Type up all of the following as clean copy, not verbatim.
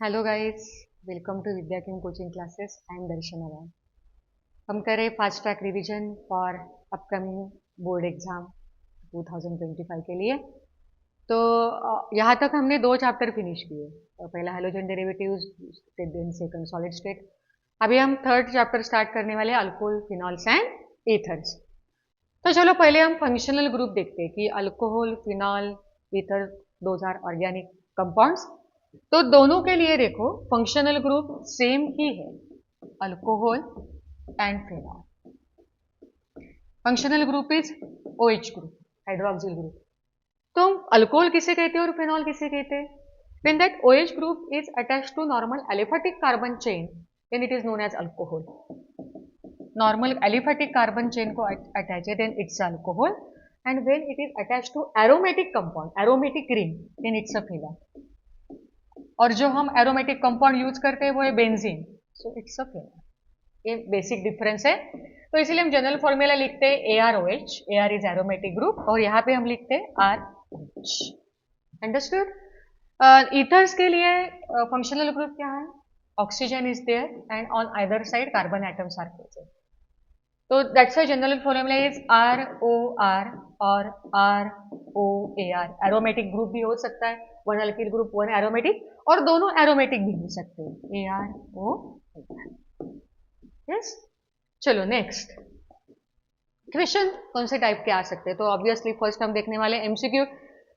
Hello guys, welcome to Vidya king coaching classes. I am Darshana Rai. हम कर रहे fast track revision for upcoming board exam 2025 के लिए। तो यहाँ तक हमने दो चैप्टर फिनिश किए। पहला halogen derivatives, then second solid state. अभी हम थर्ड चैप्टर स्टार्ट करने वाले हैं, अल्कोहल, फिनॉल्स एंड ईथर्स। तो चलो पहले हम फंक्शनल ग्रुप देखते हैं कि alcohol, phenol, ether, those are organic compounds. तो दोनों के लिए देखो फंक्शनल ग्रुप सेम ही है, alcohol and phenol. Functional group is OH group, hydroxyl group. तो अल्कोहल किसे कहते हैं और फिनॉल किसे कहते हैं? When that OH group is attached to normal aliphatic carbon chain, then it is known as alcohol. Normal aliphatic carbon chain को attach है, then it's alcohol. And when it is attached to aromatic compound, aromatic ring, then it's a phenol. और जो हम aromatic compound use करते हैं वो है benzene, so it's a phenol. ये बेसिक डिफरेंस है। तो इसीलिए हम जनरल फॉर्मूला लिखते हैं AROH, AR is aromatic group, और यहाँ पे हम लिखते हैं RH। अंडरस्टूड? ईथर्स के लिए फंक्शनल ग्रुप क्या है? Oxygen is there and on either side carbon atoms are present. तो that's why general formula is ROR और ROAR। एरोमेटिक ग्रुप भी हो सकता है, one alkyl group, one aromatic, और दोनों एरोमेटिक भी हो सकते हैं, AROAR। यस, चलो नेक्स्ट क्वेश्चन कौन से टाइप के आ सकते हैं? तो ऑब्वियसली फर्स्ट हम देखने वाले MCQ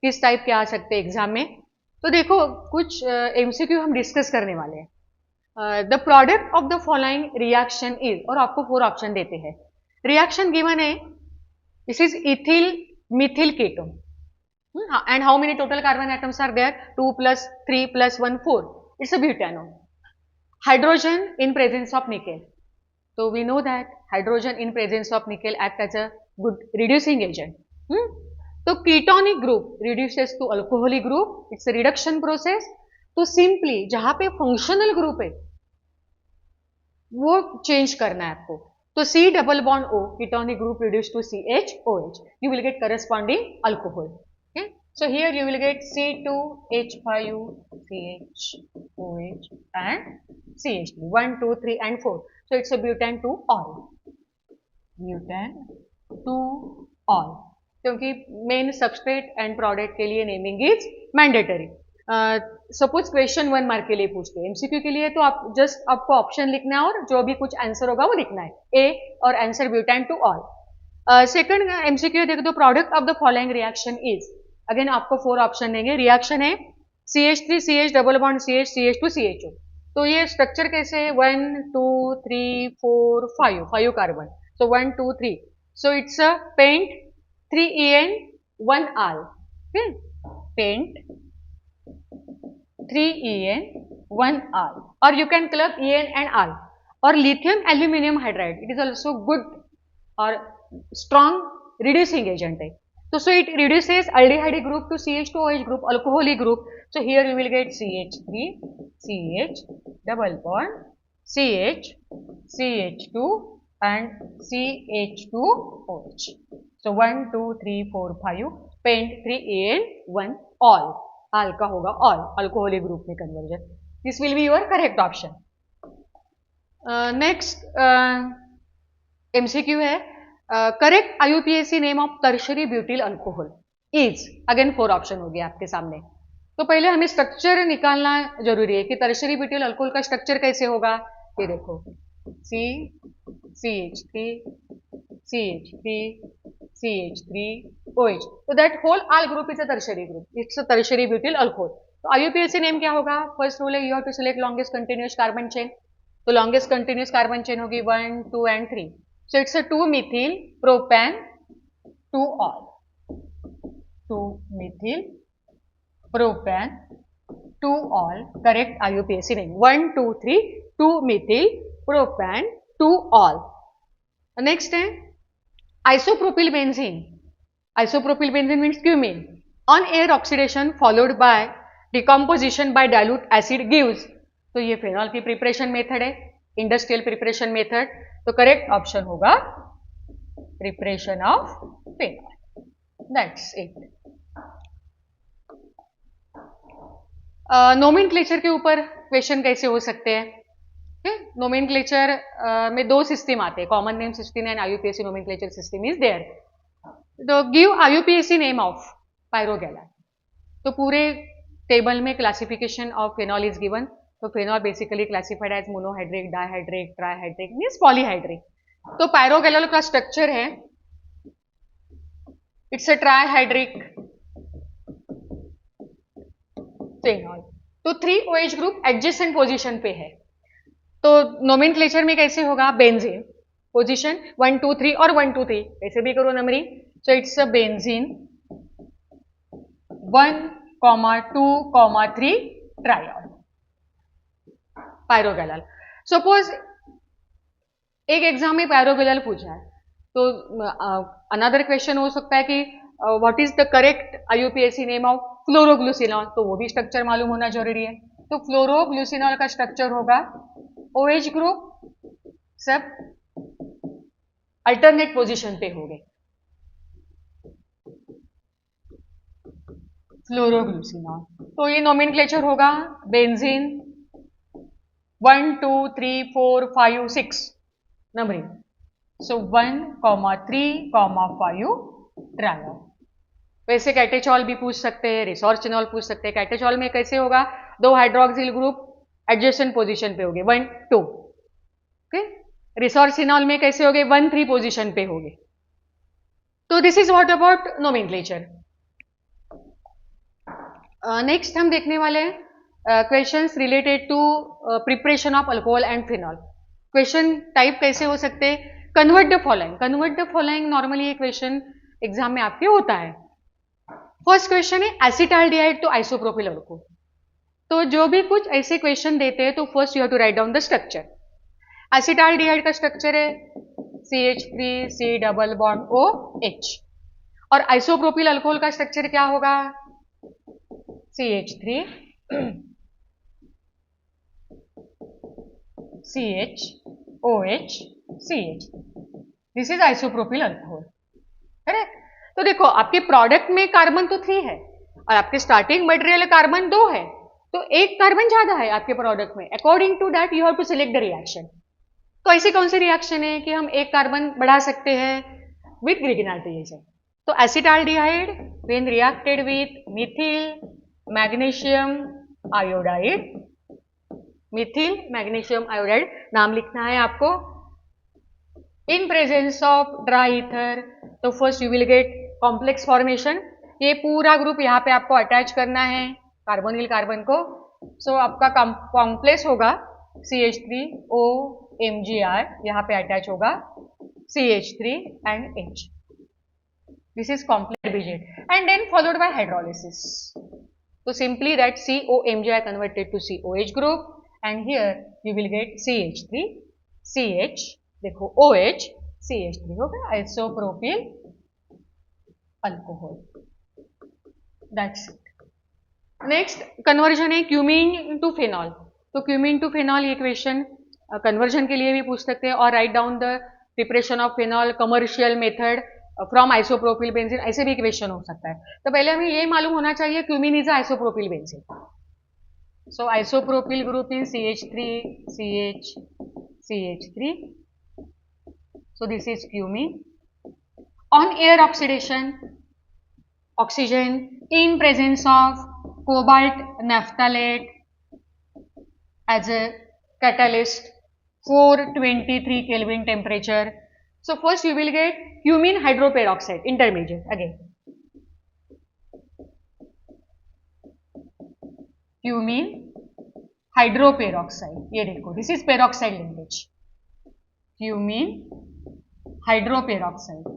किस टाइप के आ सकते हैं एग्जाम में। तो देखो कुछ MCQ हम डिस्कस करने वाले हैं। The product of the following reaction is, और आपको 4 ऑप्शन देते हैं। रिएक्शन गिवन है, this is ethyl Mithil ketone, and how many total carbon atoms are there? 2 plus 3 plus 1 4. It's a butanol. Hydrogen in presence of nickel. So we know that hydrogen in presence of nickel act as a good reducing agent. तो ketonic group reduces to alcoholic group. It's a reduction process. तो simply जहां पे functional group है वो change करना है आपको। तो C double bond O, ketonic group reduced to CHOH. You will get corresponding alcohol. Okay? So here you will get C2H5, CHOH and CH3. 1, 2, 3 and 4. So it's a butane to all. Butane to all. क्योंकि main substrate and product के लिए naming is mandatory. Suppose question 1 mark के लिए पूछते हैं, MCQ के लिए तो आप जस्ट आपको ऑप्शन लिखना है और जो भी कुछ आंसर होगा वो लिखना है, ए और answer butan two ol. Second MCQ देखो तो product of the following reaction is, again आपको 4 ऑप्शन देंगे। रिएक्शन है CH3 CH double bond CH CH2 CHO। तो ये स्ट्रक्चर कैसे है? 1 2 3 4 5 carbon, so 1 2 3, so it's a paint 3En 1 al. Okay? Paint 3En 1 al, or you can club En and al. Or lithium aluminum hydride, it is also good or strong reducing agent है। तो so it reduces aldehyde group to CH2OH group, alcoholic group. So here you will get CH3 CH double bond CH CH2 and CH2OH. So 1 2 3 4 5, paint 3En 1 all, all का होगा all, alcoholic group में conversion. This will be your correct option. Next MCQ है, correct IUPAC name of tertiary butyl alcohol is, again 4 option हो गया आपके सामने। तो पहले हमें स्ट्रक्चर निकालना जरूरी है कि टर्शरी ब्यूटिल अल्कोहल का स्ट्रक्चर कैसे होगा। ये देखो C CH3 CH3 CH3 OH, तो that whole all group is a tertiary group, it's a tertiary butyl alcohol. तो IUPAC नेम क्या होगा? फर्स्ट रूल है, you have to select longest continuous carbon chain. तो लॉन्गेस्ट कंटिन्यूअस कार्बन चेन होगी 1 2 and 3. So it's a 2-methyl propan 2 all. 2-methyl propan 2 all. Correct IUPAC name. 1 2 3 2-methyl propan 2 all. Next है isopropyl benzene. Isopropyl benzene means cumene. On air oxidation followed by decomposition by dilute acid gives. तो ये phenol की preparation method है, industrial preparation method. तो correct option होगा preparation of phenol, that's it. Nomenclature के ऊपर question कैसे हो सकते हैं? नोमेनक्लेचर में दो सिस्टम आते हैं, common name system and IUPAC nomenclature system is there. तो give IUPAC name of pyrogallol. तो पूरे टेबल में classification of phenol is given. तो phenol basically classified as monohydric, dihydric, trihydric means polyhydric. तो पायरोगैला का structure है, it's a trihydric phenol. तो 3 OH group adjacent position पे है। तो नोमेनक्लेचर में कैसे होगा? बेंजीन पोजीशन 1 2 3 और 1 2 3 ऐसे भी करो numbering. So it's a benzene 1, 2, 3 triol pyrogallol. Suppose एक एग्जाम में पायरोगैलाल पूछा है, तो अनदर क्वेश्चन हो सकता है कि what is the correct IUPAC name of phloroglucinol, तो वो भी स्ट्रक्चर मालूम होना जरूरी है। तो फ्लोरोग्लूसिनॉल का स्ट्रक्चर होगा OH ग्रुप सब अल्टरनेट पोजीशन पे होंगे। फ्लोरोग्लूसिनॉल, तो ये नोमेनक्लेचर होगा बेंजीन 1 2 3 4 5 6 नंबरिंग। सो 1, 3, 5 ट्राइऑल। वैसे कैटेचॉल भी पूछ सकते हैं, रिसोर्सिनॉल पूछ सकते हैं। कैटेचॉल में कैसे होगा? 2 हाइड्रोक्सिल ग्रुप एडजेसेंट पोजीशन पे होंगे 1 2। ओके, रिसोर्सिनॉल में कैसे होंगे? 1 3 पोजीशन पे होंगे। तो this is what about nomenclature. Next हम देखने वाले हैं questions related to preparation of alcohol and phenol. Question type कैसे हो सकते हैं? Convert the following. Convert the following normally ये क्वेश्चन एग्जाम में आपके होता है। फर्स्ट क्वेश्चन है एसिटाल्डिहाइड टू आइसोप्रोपिल अल्कोहल। तो जो भी कुछ ऐसे क्वेश्चन देते हैं तो first you have to write down the structure. Acetaldehyde का स्ट्रक्चर है CH3C डबल बॉन्ड OH, और आइसोप्रोपिल अल्कोहल का स्ट्रक्चर क्या होगा? CH3 CH OH CH। This is isopropyl alcohol, correct. तो देखो आपके प्रोडक्ट में कार्बन तो 3 है और आपके स्टार्टिंग मटेरियल कार्बन 2 है, तो एक कार्बन ज्यादा है आपके प्रोडक्ट में। According to that you have to select the reaction. तो ऐसी कौन सी रिएक्शन है कि हम एक कार्बन बढ़ा सकते हैं विथ ग्रिगिनाल्डिहाइड? तो acetaldehyde when reacted with methyl magnesium iodide, methyl magnesium iodide नाम लिखना है आपको, in presence of dry ether. तो first you will get complex formation. ये पूरा ग्रुप यहाँ पे आपको अटैच करना है कार्बोनिल कार्बन को। सो आपका कॉम्प्लेक्स होगा CH3O MgR, यहाँ पे अटैच होगा CH3 and H। This is complex digit and then followed by hydrolysis. So simply that COMgI converted to COH group and here you will get CH3 CH, देखो OH CH3 हो गया isopropyl alcohol. That's it. Next conversion है cumene to phenol. तो cumene to phenol ये question conversion के लिए भी पूछ सकते हैं, और right down the preparation of phenol commercial method from isopropyl benzene, ऐसे भी क्वेश्चन हो सकता है। तो पहले हमें ये मालूम होना चाहिए cumene is isopropyl benzene. So isopropyl group in CH3 CH CH3, so this is cumene. On air oxidation, oxygen in presence of cobalt naphthalate as a catalyst, 423 Kelvin temperature. So first you will get cumene hydroperoxide intermediate again. Cumene hydroperoxide, ये देखो this is peroxide linkage. Cumene hydroperoxide.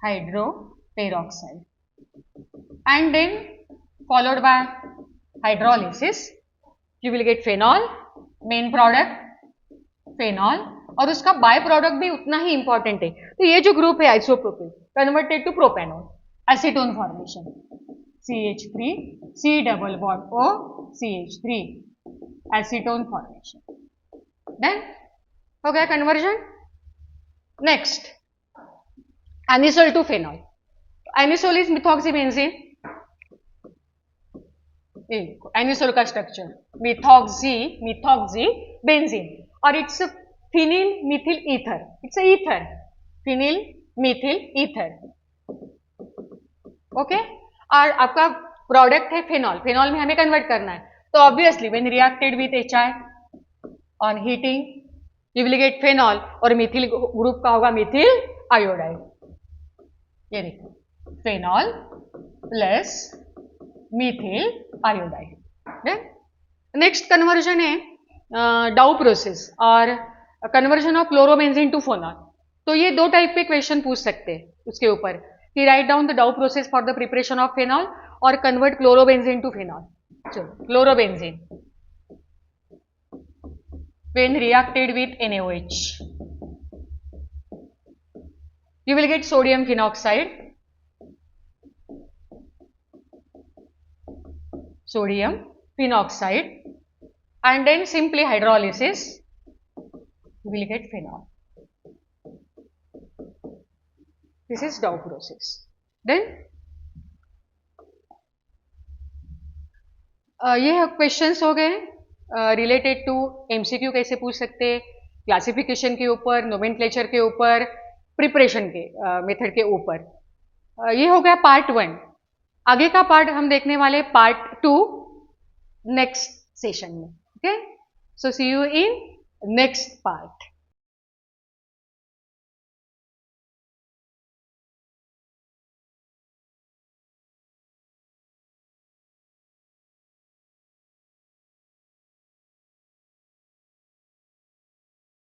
Hydroperoxide and then followed by hydrolysis you will get phenol, main product phenol, और उसका by product भी उतना ही important है। तो ये जो ग्रुप है isopropyl converted to propanol, acetone formation CH3 C double bond O CH3 acetone formation. Then हो गया conversion. Next anisole to phenol. Anisole is methoxybenzene. Anisole का स्ट्रक्चर methoxybenzene और it's phenyl methyl ether. It's ether, phenyl methyl ether. Okay, और आपका product है phenol. Phenol में हमें convert करना है, तो obviously when reacted with HI on heating you will get phenol और मिथिल ग्रुप का होगा मिथिल आयोडाइड. ये देखो, phenol plus methyl iodide. Next conversion है डाउ प्रोसेस और conversion of chlorobenzene to phenol. तो ये दो टाइप के क्वेश्चन पूछ सकते हैं उसके ऊपर कि राइट डाउन द डाउ process for the preparation of phenol और कन्वर्ट क्लोरोबेंजीन टू फेनॉल. चलो, chlorobenzene when reacted with NaOH you will get sodium phenoxide, and then simply hydrolysis you will get phenol. This is Dow process. Then ये questions हो गए related to MCQ. कैसे पूछ सकते हैं, classification के ऊपर, नोमेनक्लेचर के ऊपर, प्रिपरेशन के मेथड के ऊपर. ये हो गया पार्ट 1. आगे का पार्ट हम देखने वाले पार्ट 2 नेक्स्ट सेशन में. Okay, so see you in next part.